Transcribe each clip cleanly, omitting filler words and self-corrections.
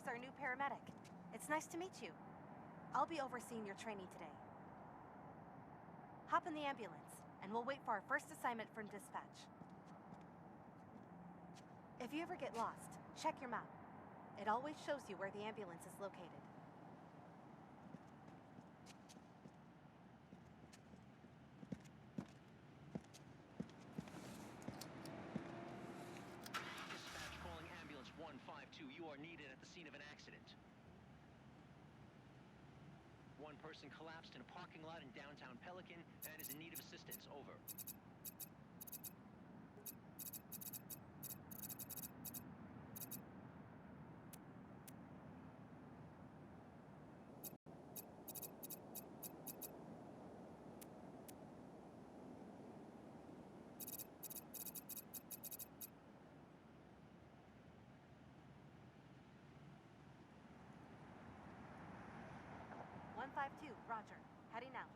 Here's our new paramedic. It's nice to meet you. I'll be overseeing your training today. Hop in the ambulance, and we'll wait for our first assignment from dispatch. If you ever get lost, check your map. It always shows you where the ambulance is located. Dispatch calling ambulance 152. You are needed at the scene of an accident. One person collapsed in a parking lot in downtown Pelican and is in need of assistance. Over. Roger. Heading out.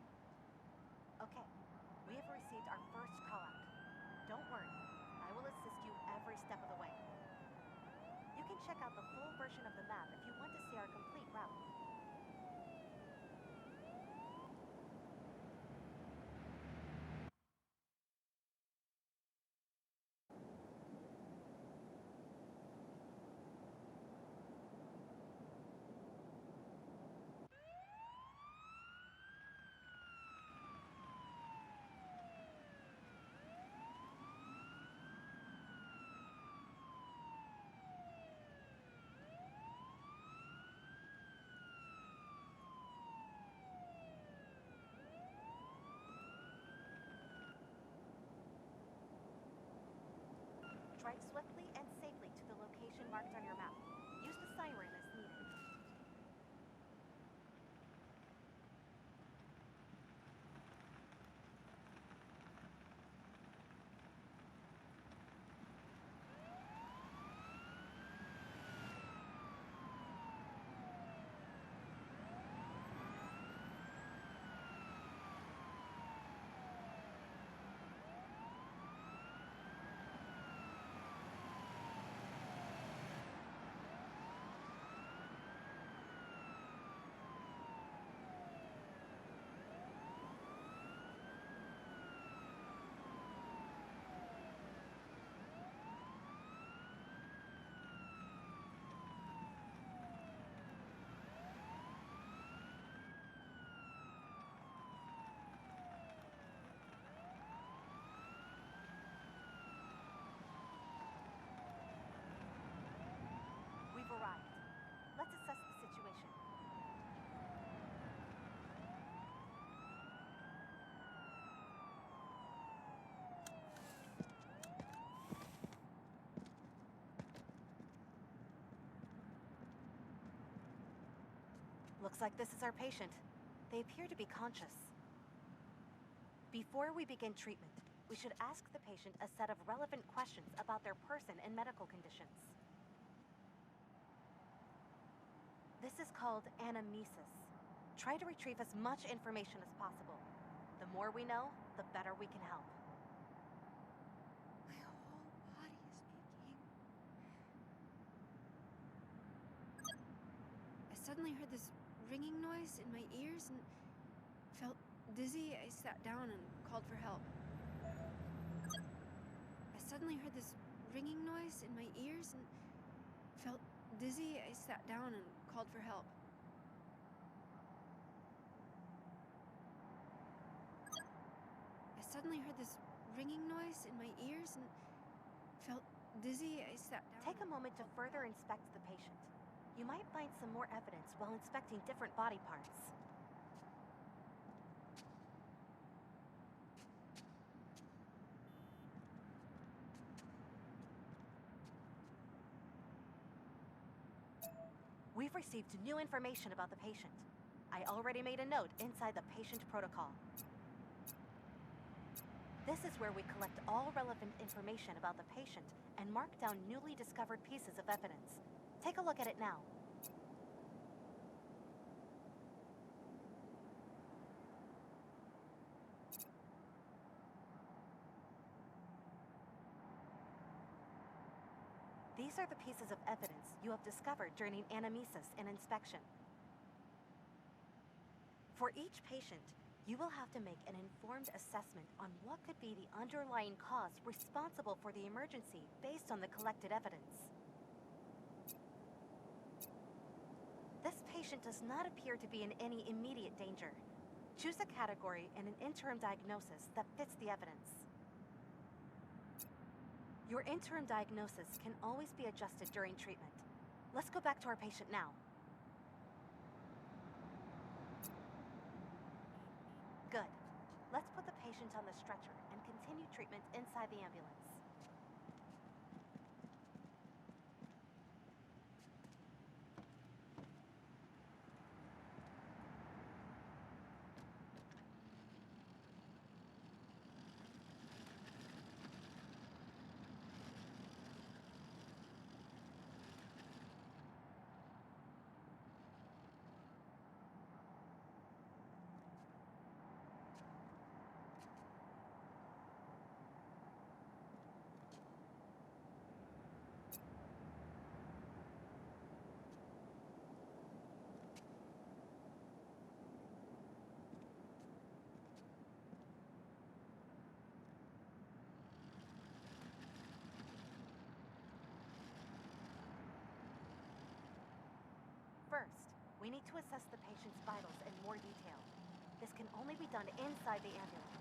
Okay. We have received our first call-out. Don't worry. I will assist you every step of the way. You can check out the full version of the map if you want to see our complete route. Drive swiftly and safely to the location marked on your map. Use the siren as needed. We've arrived. Let's assess the situation. Looks like this is our patient. They appear to be conscious. Before we begin treatment, we should ask the patient a set of relevant questions about their person and medical conditions. This is called anamnesis. Try to retrieve as much information as possible. The more we know, the better we can help. My whole body is aching. I suddenly heard this ringing noise in my ears and felt dizzy. I sat down and called for help. I suddenly heard this ringing noise in my ears and felt dizzy. I sat down and called for help. I suddenly heard this ringing noise in my ears and felt dizzy. I sat down. Take a moment to further inspect the patient. You might find some more evidence while inspecting different body parts. We've received new information about the patient. I already made a note inside the patient protocol. This is where we collect all relevant information about the patient and mark down newly discovered pieces of evidence. Take a look at it now. These are the pieces of evidence you have discovered during anamnesis and inspection. For each patient, you will have to make an informed assessment on what could be the underlying cause responsible for the emergency based on the collected evidence. This patient does not appear to be in any immediate danger. Choose a category and an interim diagnosis that fits the evidence. Your interim diagnosis can always be adjusted during treatment. Let's go back to our patient now. Good. Let's put the patient on the stretcher and continue treatment inside the ambulance. First, we need to assess the patient's vitals in more detail. This can only be done inside the ambulance.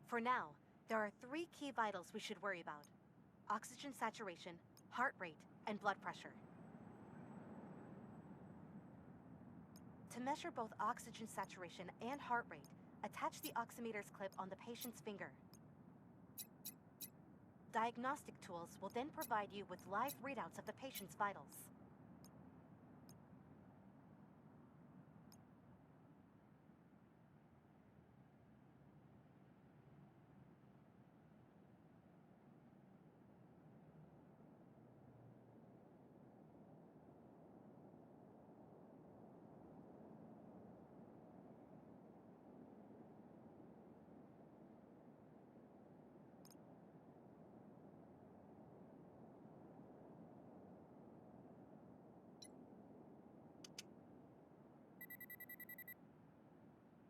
For now, there are 3 key vitals we should worry about: oxygen saturation, heart rate, and blood pressure. To measure both oxygen saturation and heart rate, attach the oximeter's clip on the patient's finger. Diagnostic tools will then provide you with live readouts of the patient's vitals.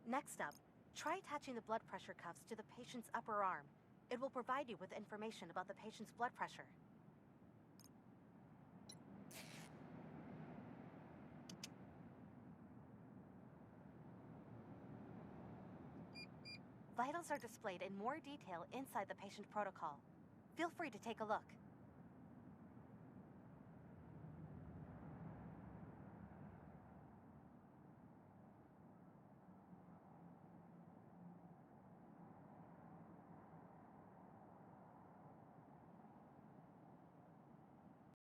Next up, try attaching the blood pressure cuffs to the patient's upper arm. It will provide you with information about the patient's blood pressure. Vitals are displayed in more detail inside the patient protocol. Feel free to take a look.